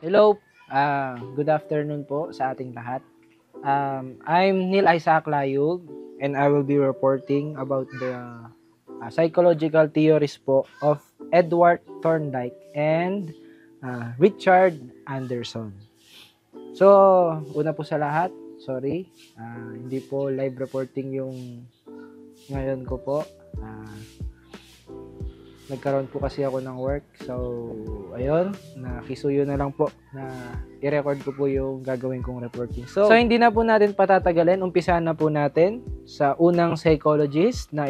Hello, good afternoon po sa ating lahat. I'm Neil Isaac Layug and I will be reporting about the psychological theories po of Edward Thorndike and Richard Anderson. So, una po sa lahat, sorry, hindi po live reporting yung ngayon ko po. Nagkaroon po kasi ako ng work. So, ayun, nakisuyo na lang po na i-record ko po yung gagawin kong reporting. So hindi na po natin patatagalin. Umpisahan na po natin sa unang psychologist na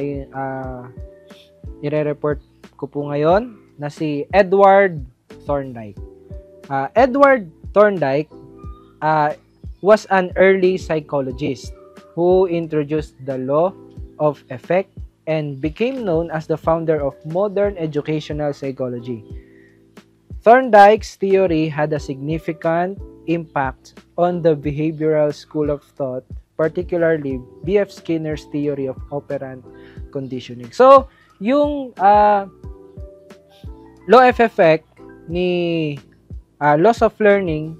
i-report ko po ngayon na si Edward Thorndike. Edward Thorndike was an early psychologist who introduced the law of effect and became known as the founder of modern educational psychology. Thorndike's theory had a significant impact on the behavioral school of thought, particularly B.F. Skinner's theory of operant conditioning. So, yung law of effect ni laws of learning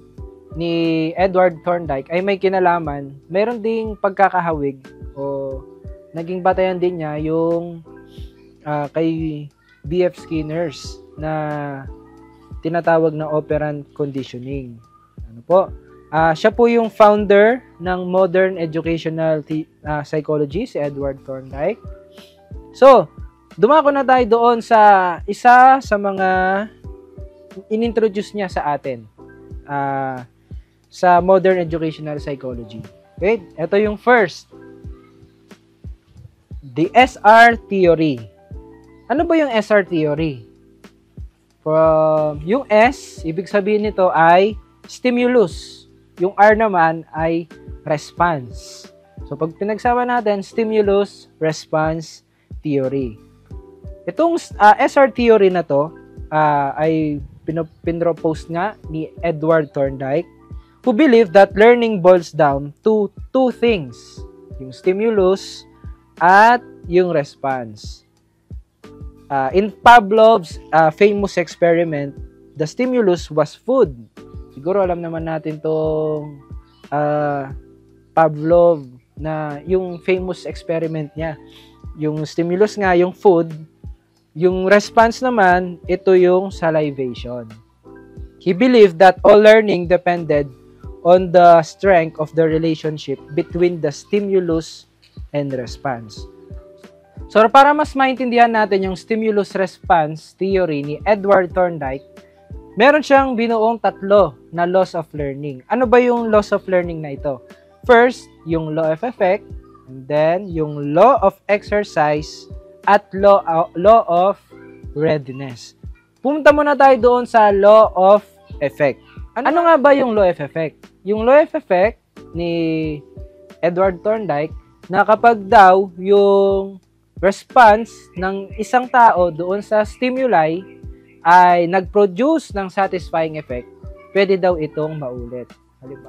ni Edward Thorndike ay may kinalaman, meron ding pagkakahawig o naging batayan din niya yung kay B.F. Skinner's na tinatawag na operant conditioning. Ano po? Siya po yung founder ng modern educational psychology, si Edward Thorndike. So, dumako na tayo doon sa isa sa mga inintroduce niya sa atin sa modern educational psychology. Okay? Ito yung first. The SR theory. Ano ba yung SR theory? Yung S, ibig sabihin nito ay stimulus. Yung R naman ay response. So, pag pinagsama natin, stimulus, response, theory. Itong SR theory na to ay pinropose nga ni Edward Thorndike, who believed that learning boils down to two things. Yung stimulus at yung response. In Pavlov's famous experiment, the stimulus was food. Siguro alam naman natin tong Pavlov na yung famous experiment niya. Yung stimulus nga, yung food. Yung response naman, ito yung salivation. He believed that all learning depended on the strength of the relationship between the stimulus and response. So, para mas maintindihan natin yung stimulus-response theory ni Edward Thorndike, meron siyang binuong tatlo na laws of learning. Ano ba yung laws of learning na ito? First, yung law of effect, and then yung law of exercise, at law of readiness. Pumunta muna tayo doon sa law of effect. Ano nga ba yung law of effect? Yung law of effect ni Edward Thorndike, na kapag daw yung response ng isang tao doon sa stimuli ay nag-produce ng satisfying effect, pwede daw itong maulit.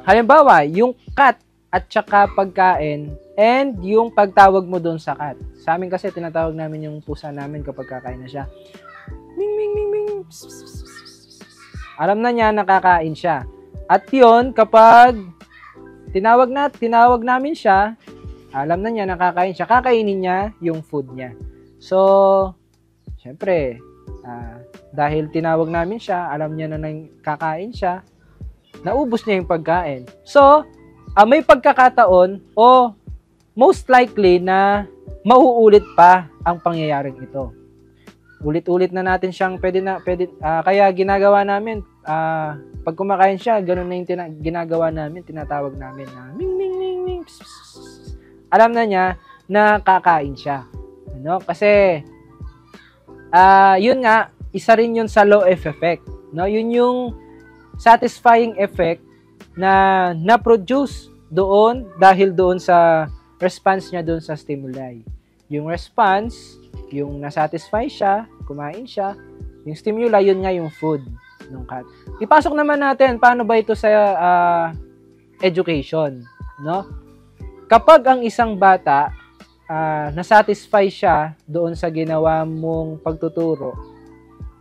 Halimbawa, yung cut at saka pagkain and yung pagtawag mo doon sa cut. Sa amin kasi tinatawag namin yung pusa namin kapag kakain na siya. Ming, ming, ming, ming. Alam na niya nakakain siya. At yun, kapag tinawag namin siya, alam na niya nakakain siya. Kakainin niya yung food niya. So, syempre, dahil tinawag namin siya, alam niya na kakain siya, naubos niya yung pagkain. So, may pagkakataon o most likely na mauulit pa ang pangyayaring ito. Ulit-ulit na natin siyang kaya ginagawa namin, pag kumakain siya, ganun na yung ginagawa namin, tinatawag namin na ming, ming, ming, ming, pss, pss, pss. Alam na niya na kakain siya. Ano? Kasi, yun nga, isa rin yun sa law of effect. No? Yun yung satisfying effect na na-produce doon dahil doon sa response niya doon sa stimuli. Yung response, yung nasatisfy siya, kumain siya. Yung stimuli, yun nga yung food ng cat. Ipasok naman natin, paano ba ito sa education? No? Kapag ang isang bata nasatisfy siya doon sa ginawa mong pagtuturo,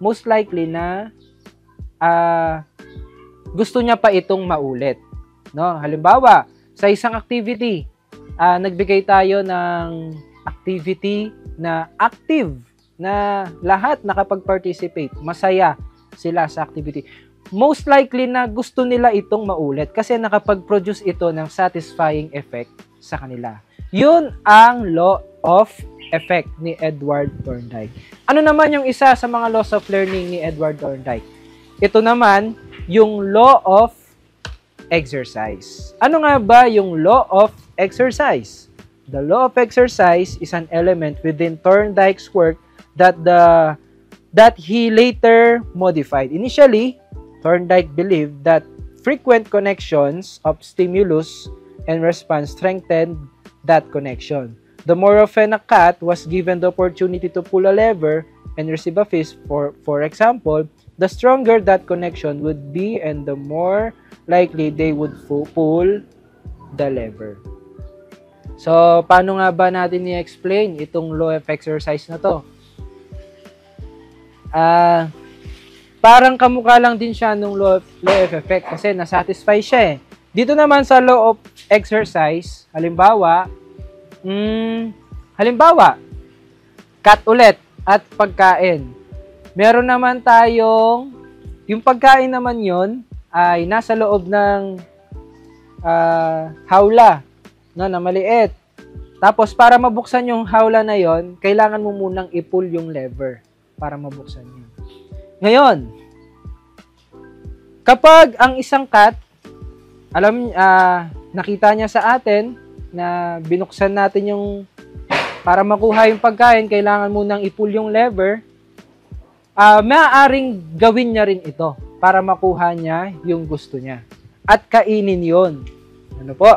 most likely na gusto niya pa itong maulit. No? Halimbawa, sa isang activity, nagbigay tayo ng activity na active, na lahat nakapag-participate, masaya sila sa activity. Most likely na gusto nila itong maulit kasi nakapag-produce ito ng satisfying effect sa kanila. Yun ang law of effect ni Edward Thorndike. Ano naman yung isa sa mga laws of learning ni Edward Thorndike? Ito naman, yung law of exercise. Ano nga ba yung law of exercise? The law of exercise is an element within Thorndike's work that he later modified. Initially, Thorndike believed that frequent connections of stimulus and response strengthened that connection. The more often a cat was given the opportunity to pull a lever and receive a fish, for example, the stronger that connection would be and the more likely they would pull the lever. So, paano nga ba natin i-explain itong law of exercise na to? Parang kamukha lang din siya nung law of effect kasi nasatisfy siya eh. Dito naman sa law of exercise, halimbawa, cut ulit at pagkain. Meron naman tayong, yung pagkain naman yon ay nasa loob ng hawla, no, na maliit. Tapos para mabuksan yung hawla na yon, kailangan mo munang i-pull yung lever para mabuksan yun. Ngayon, kapag ang isang cat, nakita niya sa atin na binuksan natin yung, para makuha yung pagkain, kailangan munang i-pull yung lever, maaaring gawin niya rin ito para makuha niya yung gusto niya. At kainin yon. Ano po?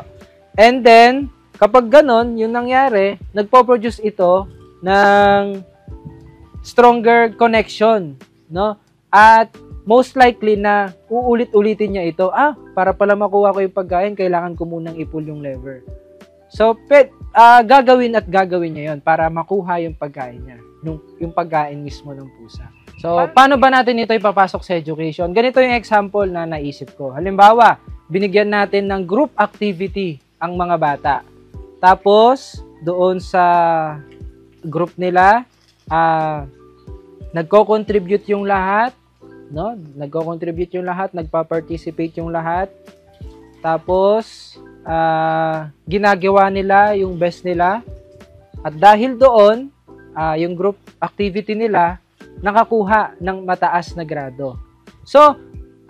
And then, kapag ganon, yung nangyari, nagpo-produce ito ng stronger connection, no? At most likely na uulit-ulitin niya ito. Para pala makuha ko yung pagkain, kailangan ko munang i-pull yung lever. So, gagawin niya yon para makuha yung pagkain niya, yung pagkain mismo ng pusa. So, paano ba natin ito ipapasok sa education? Ganito yung example na naisip ko. Halimbawa, binigyan natin ng group activity ang mga bata. Tapos, doon sa group nila, nagko-contribute yung lahat, no? Nagko-contribute yung lahat, nagpa-participate yung lahat. Tapos, ginagawa nila yung best nila. At dahil doon, yung group activity nila, nakakuha ng mataas na grado. So,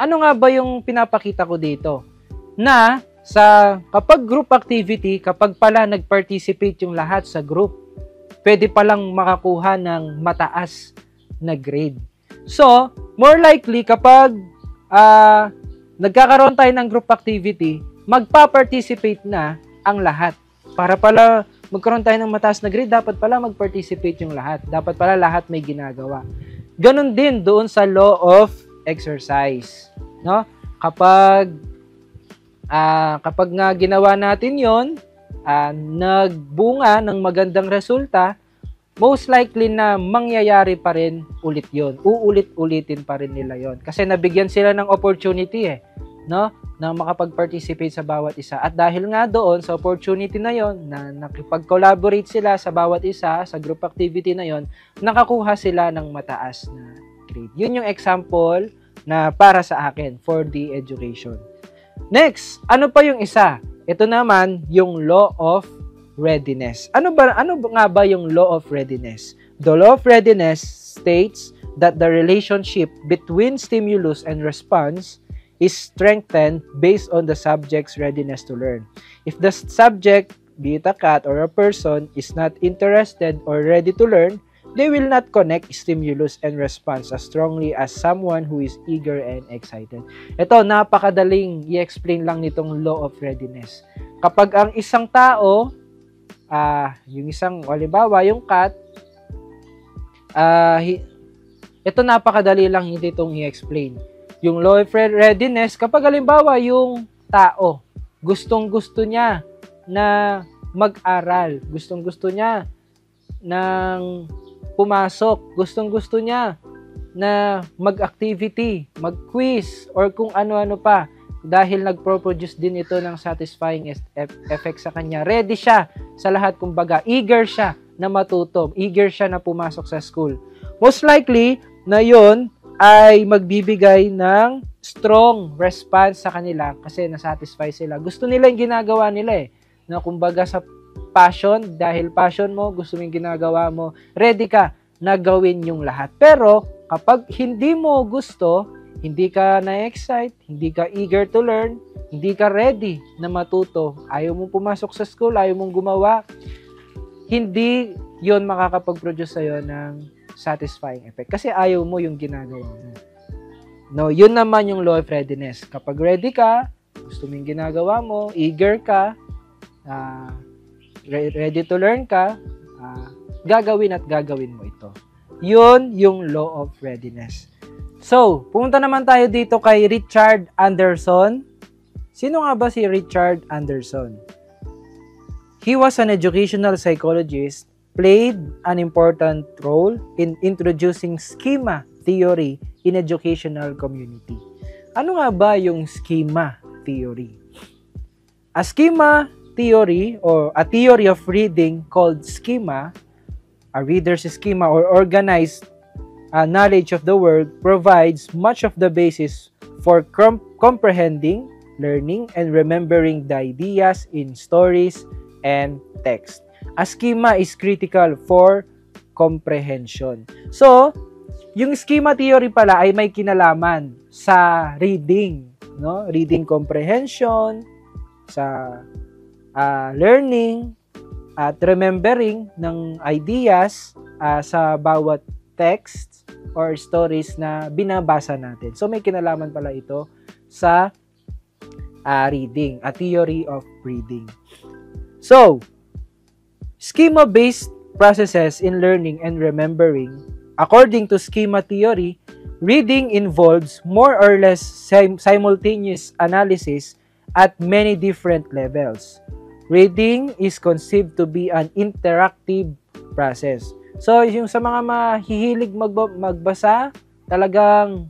ano nga ba yung pinapakita ko dito? Na, kapag group activity, kapag pala nag-participate yung lahat sa group, pwede palang makakuha ng mataas na grade. So, more likely, kapag nagkakaroon tayo ng group activity, magpa-participate na ang lahat. Para pala magkaroon tayo ng mataas na grade, dapat pala mag-participate yung lahat. Dapat pala lahat may ginagawa. Ganon din doon sa law of exercise. No? Kapag nga ginawa natin yon, nagbunga ng magandang resulta, most likely na mangyayari pa rin ulit yon. Uulit-ulitin pa rin nila yon. Kasi nabigyan sila ng opportunity no? Na makapag-participate sa bawat isa. At dahil nga doon sa opportunity na yon, na nakipag-collaborate sila sa bawat isa, sa group activity na yon, nakakuha sila ng mataas na grade. Yun yung example na para sa akin for the education. Next, ano pa yung isa? Ito naman yung law of readiness. Ano nga ba yung law of readiness? The law of readiness states that the relationship between stimulus and response is strengthened based on the subject's readiness to learn. If the subject, be it a cat or a person, is not interested or ready to learn, they will not connect stimulus and response as strongly as someone who is eager and excited. Ito, napakadaling i-explain lang nitong law of readiness. Kapag ang isang tao, halimbawa, yung cat, ito napakadali lang hindi itong i-explain. Yung law of readiness, kapag halimbawa yung tao, gustong-gusto niya na mag-aral, gustong-gusto niya nang pumasok, gustong-gusto niya na mag-activity, mag-quiz, or kung ano-ano pa. Dahil nagpo-produce din ito ng satisfying effect sa kanya. Ready siya sa lahat, kumbaga. Eager siya na matuto. Eager siya na pumasok sa school. Most likely, na yun ay magbibigay ng strong response sa kanila kasi nasatisfy sila. Gusto nila yung ginagawa nila eh. Na kumbaga sa passion, dahil passion mo, gusto mo yung ginagawa mo, ready ka na gawin yung lahat. Pero, kapag hindi mo gusto, hindi ka na-excite, hindi ka eager to learn, hindi ka ready na matuto, ayaw mong pumasok sa school, ayaw mong gumawa, hindi yon makakapag-produce sa'yo ng satisfying effect. Kasi ayaw mo yung ginagawa mo. No, yun naman yung law of readiness. Kapag ready ka, gusto mo yung ginagawa mo, eager ka, ready to learn ka, gagawin at gagawin mo ito. Yun yung law of readiness. So, pumunta naman tayo dito kay Richard Anderson. Sino nga ba si Richard Anderson? He was an educational psychologist, played an important role in introducing schema theory in educational community. Ano nga ba yung schema theory? A schema theory or a theory of reading called schema, a reader's schema or organized knowledge of the world provides much of the basis for comprehending, learning, and remembering the ideas in stories and text. A schema is critical for comprehension. So, yung schema theory pala ay may kinalaman sa reading, no? Reading comprehension, sa learning at remembering ng ideas sa bawat text or stories na binabasa natin. So, may kinalaman pala ito sa reading, a theory of reading. So, schema-based processes in learning and remembering. According to schema theory, reading involves more or less simultaneous analysis at many different levels. Reading is conceived to be an interactive process. So, yung sa mga mahihilig magbasa, talagang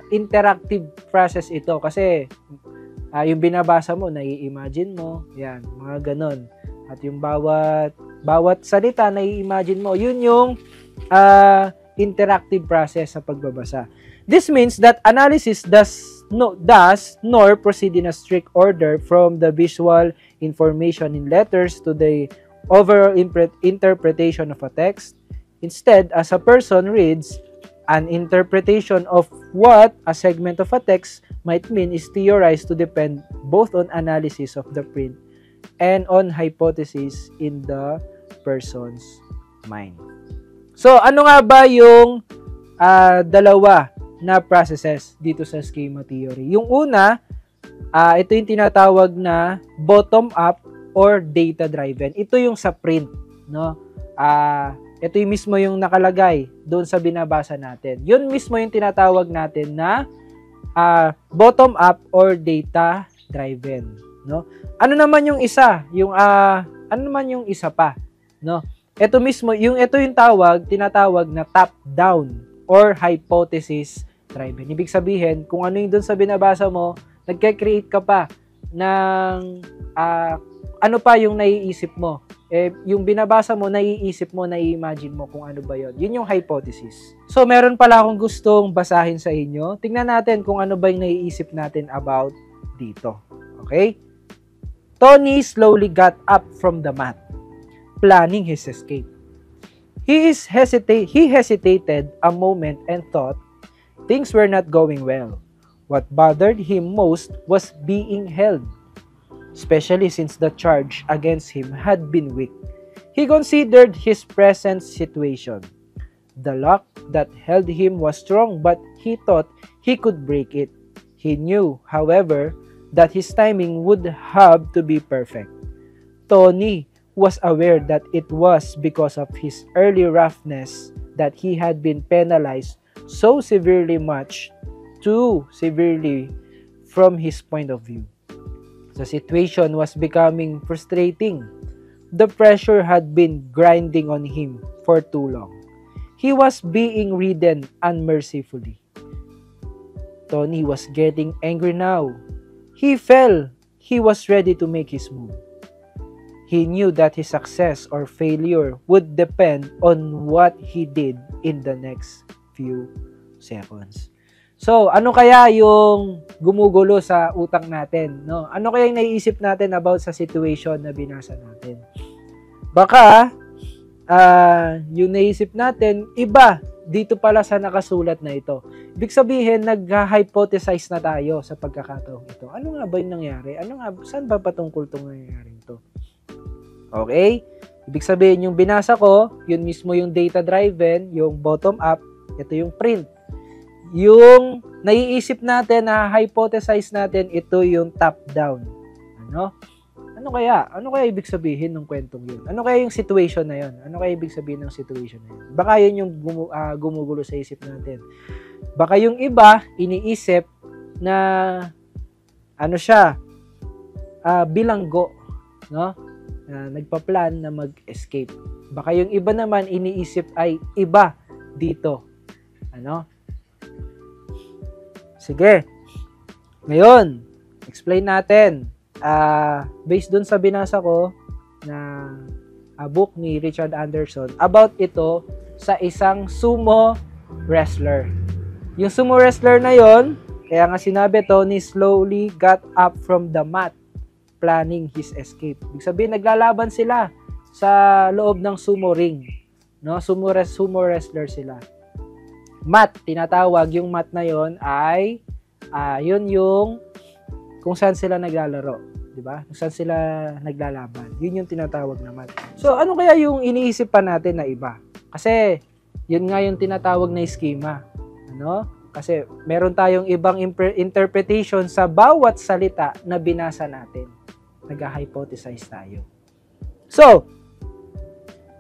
interactive process ito kasi yung binabasa mo, nai-imagine mo, yan, mga ganon. At yung bawat salita, nai-imagine mo, yun yung interactive process sa pagbabasa. This means that analysis does nor proceed in a strict order from the visual information in letters to the overall interpretation of a text. Instead, as a person reads, an interpretation of what a segment of a text might mean is theorized to depend both on analysis of the print and on hypothesis in the person's mind. So, ano nga ba yung dalawa na processes dito sa schema theory? Yung una, ito yung tinatawag na bottom-up or data-driven. Ito yung sa print, no? Ito yung mismo yung nakalagay doon sa binabasa natin. Yun mismo yung tinatawag natin na bottom-up or data-driven, no? Ano naman yung isa? Ano naman yung isa pa, no? Ito mismo, ito yung tinatawag na top-down or hypothesis-driven. Ibig sabihin, kung ano yung doon sa binabasa mo, nagka-create ka pa ng ano pa yung naiisip mo. Yung binabasa mo, naiisip mo, nai-imagine mo kung ano ba yon. Yun yung hypothesis. So, meron pala akong gustong basahin sa inyo. Tingnan natin kung ano ba yung naiisip natin about dito. Okay? Tony slowly got up from the mat, planning his escape. He hesitated a moment and thought things were not going well. What bothered him most was being held, especially since the charge against him had been weak. He considered his present situation. The lock that held him was strong, but he thought he could break it. He knew, however, that his timing would have to be perfect. Tony was aware that it was because of his early roughness that he had been penalized so severely, much too severely from his point of view. The situation was becoming frustrating. The pressure had been grinding on him for too long. He was being ridden unmercifully. Tony was getting angry now. He fell. He was ready to make his move. He knew that his success or failure would depend on what he did in the next few seconds. So, ano kaya yung gumugulo sa utak natin, no? Ano kaya yung naiisip natin about sa situation na binasa natin? Baka, yung naisip natin, iba dito pala sa nakasulat na ito. Ibig sabihin, nag-hypothesize na tayo sa pagkakataong ito. Ano nga ba yung nangyari? Saan ba patungkol itong nangyayari ito? Okay? Ibig sabihin, yung binasa ko, yun mismo yung data-driven, yung bottom-up, ito yung print. Yung naiisip natin, na hypothesize natin, ito yung top-down. Ano kaya? Ano kaya ibig sabihin ng kwentong yun? Ano kaya yung situation na yun? Ano kaya ibig sabihin ng situation na yun? Baka yun yung gumugulo sa isip natin. Baka yung iba, iniisip na bilanggo, no? Nagpa-plan na mag-escape. Baka yung iba naman iniisip ay iba dito. Sige. Ngayon, explain natin. Based dun sa binasa ko na book ni Richard Anderson about ito sa isang sumo wrestler. Yung sumo wrestler na yon, kaya nga sinabi, Tony slowly got up from the mat planning his escape. Ibig sabihin, naglalaban sila sa loob ng sumo ring. No? Sumo wrestler sila. Mat, tinatawag yung mat na yon ay yun yung kung saan sila naglalaro, di ba? Kung saan sila naglalaban. Yun yung tinatawag na mat. So, ano kaya yung iniisip pa natin na iba? Kasi, yun nga yung tinatawag na schema. Kasi, meron tayong ibang interpretation sa bawat salita na binasa natin. Nag-hypothesize tayo. So,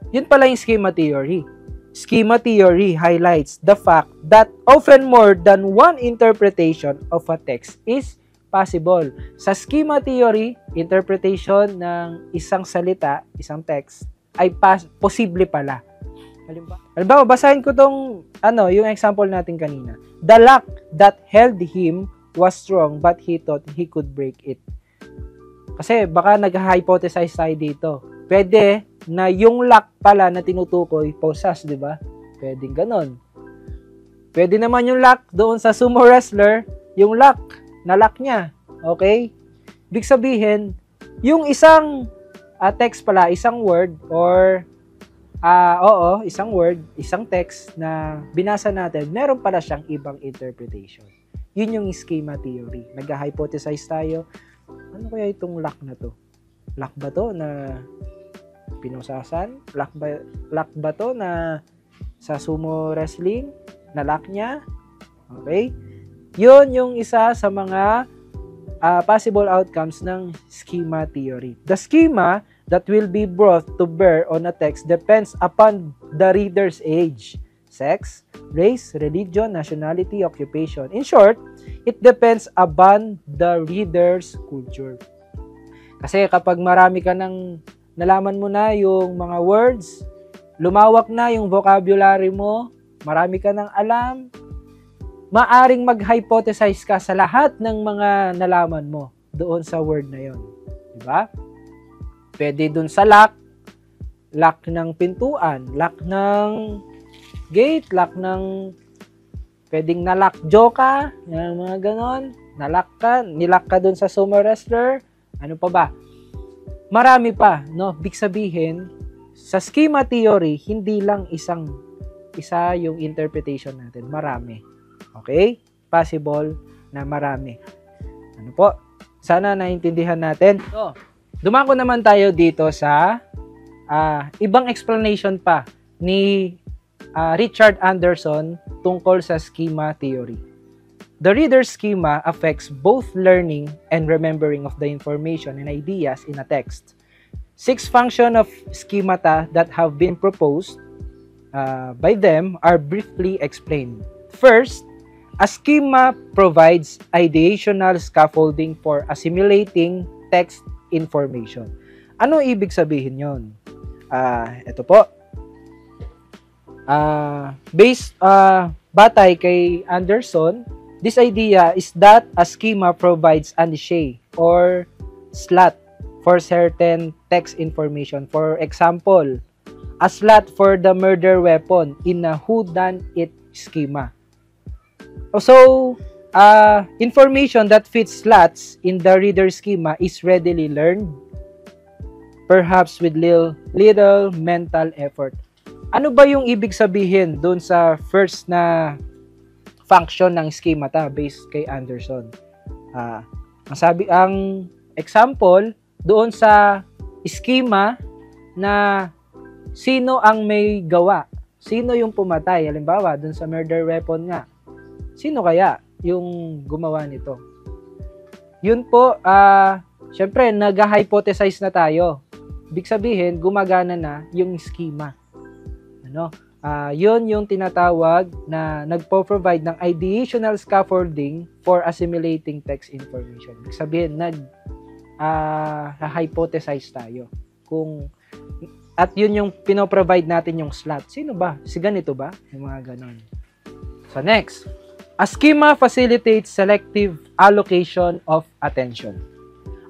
yun pala yung schema theory. Schema theory highlights the fact that often more than one interpretation of a text is possible. Sa schema theory, interpretation ng isang salita, isang text, ay posible pala. Halimbawa, basahin ko tong, yung example natin kanina. The lock that held him was strong but he thought he could break it. Kasi baka nag-hypothesize tayo dito. Pwede na yung lock pala na tinutukoy, posas, di ba? Pwedeng ganon. Pwede naman yung lock doon sa sumo wrestler, yung lock, na-lock niya. Okay? Ibig sabihin, yung isang text pala, isang word, or, isang word, isang text na binasa natin, meron pala siyang ibang interpretation. Yun yung schema theory. Nag-hypothesize tayo, ano kaya itong lock na to? Lock ba to na pinusasan? Lock ba to na sa sumo wrestling? Na-lock niya? Okay? Yun yung isa sa mga possible outcomes ng schema theory. The schema that will be brought to bear on a text depends upon the reader's age, sex, race, religion, nationality, occupation. In short, it depends upon the reader's culture. Kasi kapag marami ka nang nalaman mo na yung mga words, lumawak na yung vocabulary mo, marami ka nang alam, maaring mag-hypothesize ka sa lahat ng mga nalaman mo doon sa word na yon. Diba? Pwede doon sa lock ng pintuan, lock ng gate, lock ng pwedeng na-lock joka, yung mga ganon, nilock ka doon sa sumo wrestler, ano pa ba? Marami pa, no? Big sabihin, sa schema theory, hindi lang isa yung interpretation natin, marami. Okay? Possible na marami. Ano po? Sana naintindihan natin. So, dumako naman tayo dito sa ibang explanation pa ni Richard Anderson tungkol sa schema theory. The reader's schema affects both learning and remembering of the information and ideas in a text. 6 functions of schemata that have been proposed by them are briefly explained. First, a schema provides ideational scaffolding for assimilating text information. Ano ibig sabihin yon? Ito po. Batay kay Anderson, this idea is that a schema provides a niche or slot for certain text information. For example, a slot for the murder weapon in a whodunit schema. So, information that fits slots in the reader schema is readily learned, perhaps with little mental effort. Ano ba yung ibig sabihin doon sa first na function ng schemata based kay Anderson? Ang example doon sa schema na sino ang may gawa, sino yung pumatay, halimbawa doon sa murder weapon nga, sino kaya yung gumawa nito? Yun po, syempre nag-hypothesize na tayo. Ibig sabihin, gumagana na yung schema. Yun yung tinatawag na nagpo-provide ng ideational scaffolding for assimilating text information. Ibig sabihin, hypothesize tayo. At yun yung pinoprovide natin yung slot. Sino ba? Si ganito ba? Yung mga ganon. So next, a schema facilitates selective allocation of attention.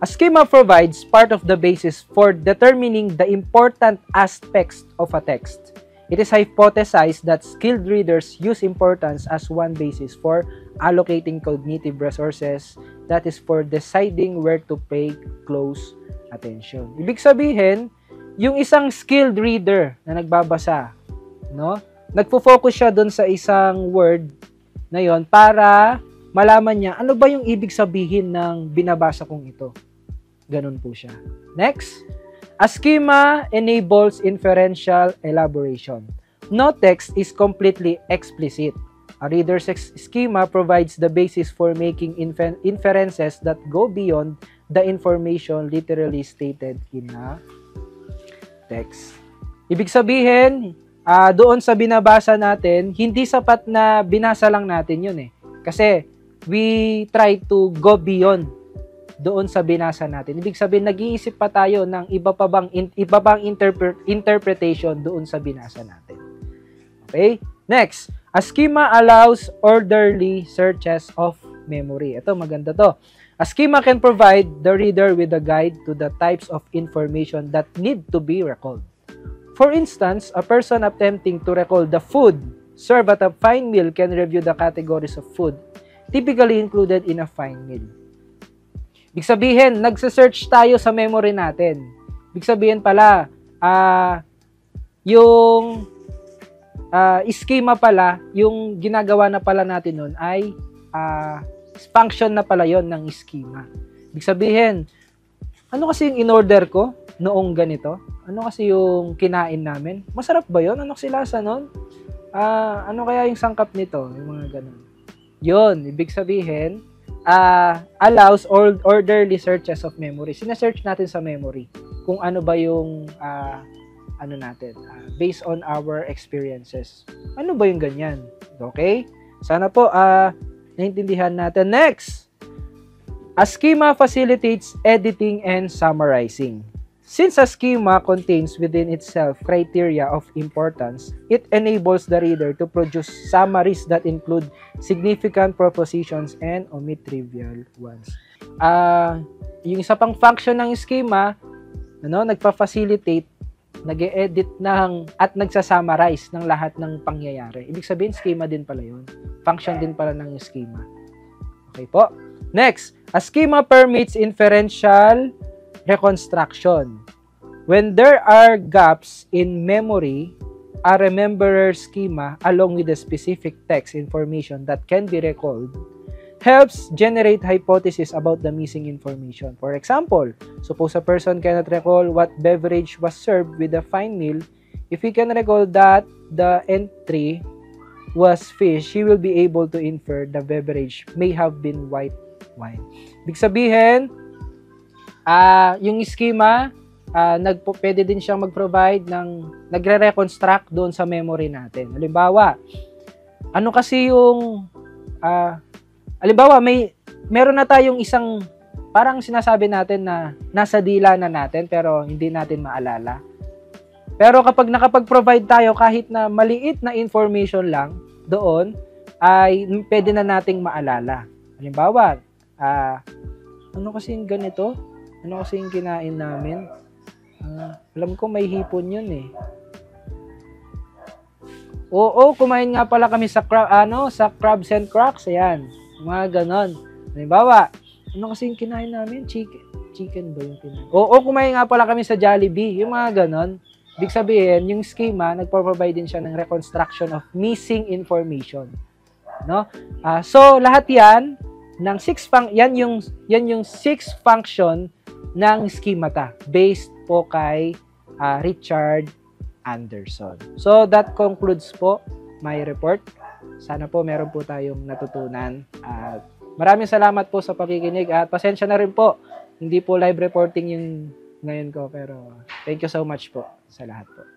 A schema provides part of the basis for determining the important aspects of a text. It is hypothesized that skilled readers use importance as one basis for allocating cognitive resources, that is for deciding where to pay close attention. Ibig sabihin, yung isang skilled reader na nagbabasa, nagfo-focus siya doon sa isang word na yon para malaman niya ano ba yung ibig sabihin ng binabasa kong ito. Ganun po siya. Next, a schema enables inferential elaboration. No text is completely explicit. A reader's schema provides the basis for making inferences that go beyond the information literally stated in a text. Ibig sabihin, doon sa binabasa natin, hindi sapat na binasa lang natin yun eh. Kasi we try to go beyond doon sa binasa natin. Ibig sabihin, nag-iisip pa tayo ng iba bang interpretation doon sa binasa natin. Okay? Next, a schema allows orderly searches of memory. Ito, maganda to. A schema can provide the reader with a guide to the types of information that need to be recalled. For instance, a person attempting to recall the food served at a fine meal can review the categories of food typically included in a fine meal. Ibig sabihin, nagsa-search tayo sa memory natin. Ibig sabihin pala, yung schema pala, yung ginagawa na pala natin nun ay function na pala yon ng schema. Ibig sabihin, ano kasi yung in-order ko noong ganito? Ano kasi yung kinain namin? Masarap ba yon? Ano kasi lasa nun? Ano kaya yung sangkap nito? Yung mga ganun. Yun, ibig sabihin, allows orderly searches of memory. Sina-search natin sa memory kung ano ba yung based on our experiences. Ano ba yung ganyan? Okay? Sana po naintindihan natin. Next, a schema facilitates editing and summarizing. Since a schema contains within itself criteria of importance, it enables the reader to produce summaries that include significant propositions and omit trivial ones. Yung isa pang function ng schema, nagpa-facilitate, nag-e-edit at nagsa-summarize ng lahat ng pangyayari. Ibig sabihin, schema din pala yun. Function din pala ng schema. Okay po. Next, a schema permits inferential reconstruction. When there are gaps in memory, a rememberer schema along with the specific text information that can be recalled helps generate hypotheses about the missing information. For example, suppose a person cannot recall what beverage was served with a fine meal. If he can recall that the entry was fish, he will be able to infer the beverage may have been white wine. Ibig sabihin, yung schema, pwede din siyang mag-provide ng nagre-reconstruct doon sa memory natin. Halimbawa, ano kasi yung halimbawa, meron na tayong isang parang sinasabi natin na nasa dila na natin pero hindi natin maalala. Pero kapag nakapag-provide tayo kahit na maliit na information lang doon, ay pwede na nating maalala. Halimbawa, ano kasing ganito? Ano kasing kinain namin? Alam ko may hipon yun eh. Oo, kumain nga pala kami sa sa crabs and cracks, ayan. Mga ganon. Halimbawa, ano kasing kinain namin? Chicken ba yung kinain? Oo, kumain nga pala kami sa Jollibee, yung mga ganon. Ibig sabihin, yung schema, nagpo-provide din siya ng reconstruction of missing information. No? So, lahat yan, ng yan yung 6 function ng schemata based po kay Richard Anderson. So, that concludes po my report. Sana po meron po tayong natutunan. Maraming salamat po sa pakikinig at pasensya na rin po. Hindi po live reporting yung ngayon ko pero thank you so much po sa lahat po.